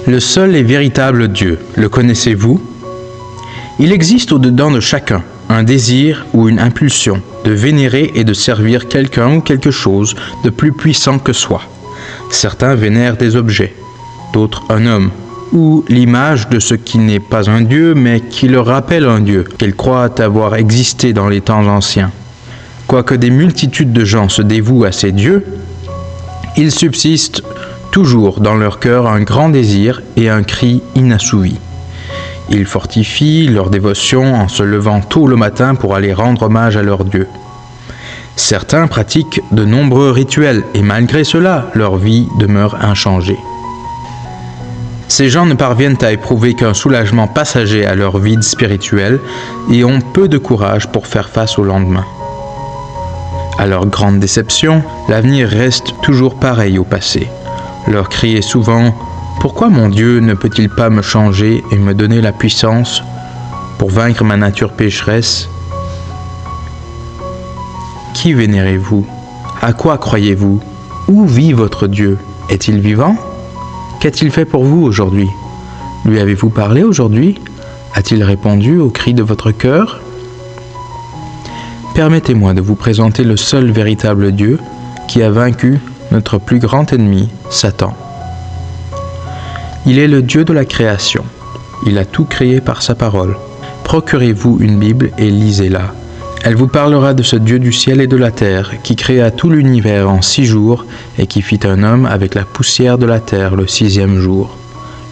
Le seul et véritable Dieu, le connaissez-vous? Il existe au-dedans de chacun un désir ou une impulsion de vénérer et de servir quelqu'un ou quelque chose de plus puissant que soi. Certains vénèrent des objets, d'autres un homme, ou l'image de ce qui n'est pas un Dieu, mais qui leur rappelle un Dieu, qu'ils croient avoir existé dans les temps anciens. Quoique des multitudes de gens se dévouent à ces dieux, il subsiste toujours dans leur cœur un grand désir et un cri inassouvi. Ils fortifient leur dévotion en se levant tôt le matin pour aller rendre hommage à leur Dieu. Certains pratiquent de nombreux rituels et malgré cela, leur vie demeure inchangée. Ces gens ne parviennent à éprouver qu'un soulagement passager à leur vide spirituelle et ont peu de courage pour faire face au lendemain. À leur grande déception, l'avenir reste toujours pareil au passé. Leur cri est souvent « Pourquoi mon Dieu ne peut-il pas me changer et me donner la puissance pour vaincre ma nature pécheresse ?» Qui vénérez-vous? À quoi croyez-vous? Où vit votre Dieu? Est-il vivant? Qu'a-t-il fait pour vous aujourd'hui? Lui avez-vous parlé aujourd'hui? A-t-il répondu au cri de votre cœur? Permettez-moi de vous présenter le seul véritable Dieu qui a vaincu notre plus grand ennemi, Satan. Il est le Dieu de la création. Il a tout créé par sa parole. Procurez-vous une Bible et lisez-la. Elle vous parlera de ce Dieu du ciel et de la terre qui créa tout l'univers en 6 jours et qui fit un homme avec la poussière de la terre le 6e jour.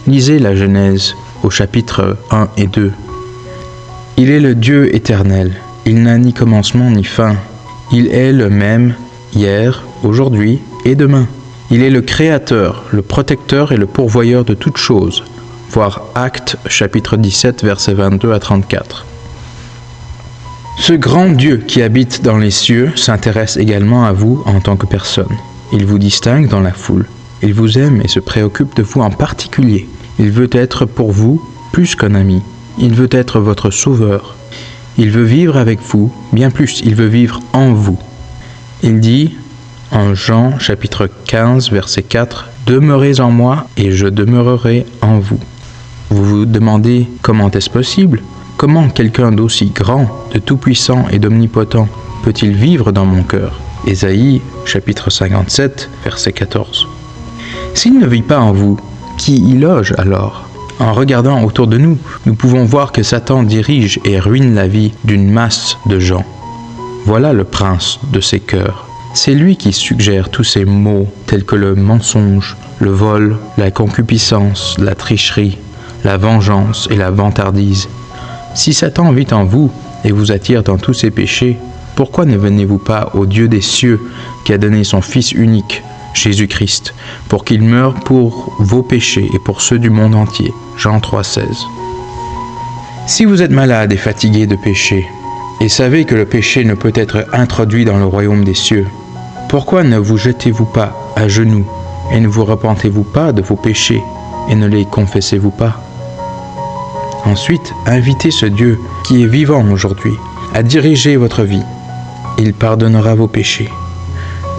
Lisez la Genèse au chapitre 1 et 2. Il est le Dieu éternel. Il n'a ni commencement ni fin. Il est le même hier, aujourd'hui et demain. Il est le Créateur, le protecteur et le pourvoyeur de toutes choses. Voir Actes chapitre 17 versets 22 à 34. Ce grand Dieu qui habite dans les cieux s'intéresse également à vous en tant que personne. Il vous distingue dans la foule. Il vous aime et se préoccupe de vous en particulier. Il veut être pour vous plus qu'un ami. Il veut être votre sauveur. Il veut vivre avec vous, bien plus, il veut vivre en vous. Il dit, en Jean chapitre 15 verset 4, « Demeurez en moi et je demeurerai en vous. » Vous vous demandez comment est-ce possible? Comment quelqu'un d'aussi grand, de tout-puissant et d'omnipotent peut-il vivre dans mon cœur? Ésaïe chapitre 57 verset 14. S'il ne vit pas en vous, qui y loge alors? En regardant autour de nous, nous pouvons voir que Satan dirige et ruine la vie d'une masse de gens. Voilà le prince de ces cœurs. C'est lui qui suggère tous ces maux tels que le mensonge, le vol, la concupiscence, la tricherie, la vengeance et la vantardise. Si Satan vit en vous et vous attire dans tous ses péchés, pourquoi ne venez-vous pas au Dieu des cieux qui a donné son Fils unique, Jésus-Christ, pour qu'il meure pour vos péchés et pour ceux du monde entier. Jean 3,16. Si vous êtes malade et fatigué de péché, et savez que le péché ne peut être introduit dans le royaume des cieux, pourquoi ne vous jetez-vous pas à genoux et ne vous repentez-vous pas de vos péchés et ne les confessez-vous pas? Ensuite, invitez ce Dieu qui est vivant aujourd'hui à diriger votre vie. Il pardonnera vos péchés.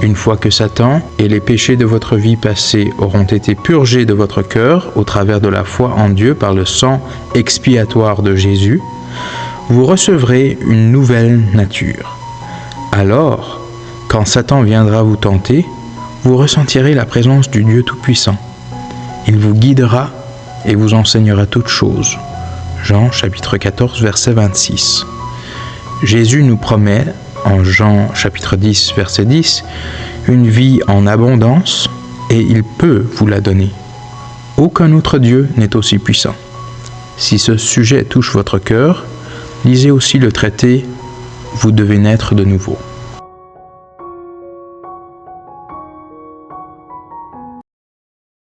Une fois que Satan et les péchés de votre vie passée auront été purgés de votre cœur au travers de la foi en Dieu par le sang expiatoire de Jésus, vous recevrez une nouvelle nature. Alors, quand Satan viendra vous tenter, vous ressentirez la présence du Dieu Tout-Puissant. Il vous guidera et vous enseignera toutes choses. Jean chapitre 14 verset 26. Jésus nous promet, en Jean chapitre 10 verset 10, une vie en abondance et il peut vous la donner. Aucun autre Dieu n'est aussi puissant. Si ce sujet touche votre cœur, lisez aussi le traité « Vous devez naître de nouveau ».